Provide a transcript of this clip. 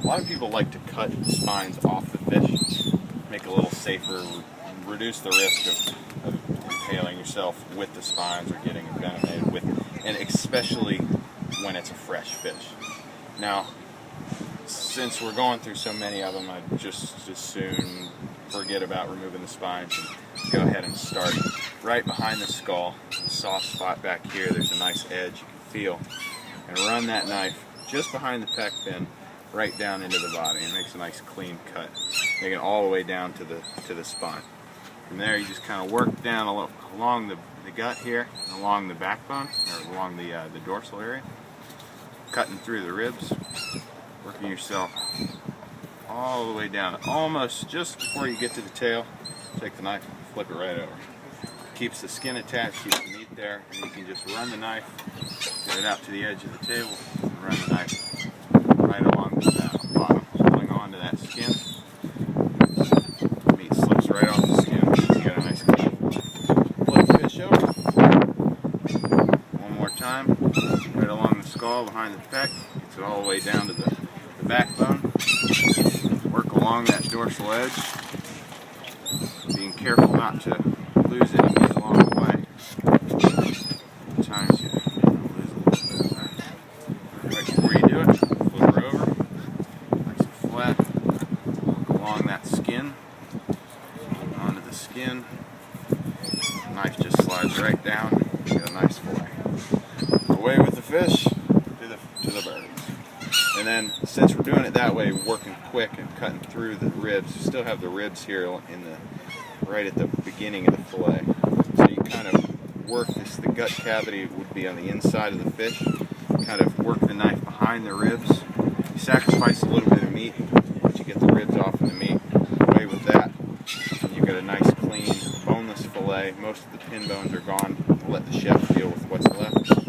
A lot of people like to cut spines off the fish, make it a little safer, reduce the risk of impaling yourself with the spines or getting envenomated with, and especially when it's a fresh fish. Now, since we're going through so many of them, I'd just as soon forget about removing the spines and go ahead and start right behind the skull, the soft spot back here. There's a nice edge you can feel, and run that knife just behind the pec fin right down into the body, and it makes a nice clean cut, making it all the way down to the spine. From there, you just kind of work down along the gut here, and along the backbone, or along the dorsal area, cutting through the ribs, working yourself all the way down, almost just before you get to the tail. Take the knife and flip it right over. Keeps the skin attached, keeps the meat there, and you can just run the knife, get it out to the edge of the table, and run the knife right along the bottom, holding on to that skin. The meat slips right off the skin. You got a nice clean flip fish over. One more time, right along the skull, behind the pec, gets it all the way down to the backbone. Work along that dorsal edge, being careful not to lose any meat along the way. Sometimes you lose a little bit of that. Right before you do it, flip her over, nice and flat. Work along that skin, onto the skin. The knife just slides right down. You get a nice fillet. Away with the fish to the birds. And then, since we're doing it that way, working quick and cutting through the ribs, you still have the ribs here right at the beginning of the fillet. So you kind of work this, the gut cavity would be on the inside of the fish, kind of work the knife behind the ribs. You sacrifice a little bit of meat, once you get the ribs off of the meat, away with that. You get a nice, clean, boneless fillet. Most of the pin bones are gone. Let the chef deal with what's left.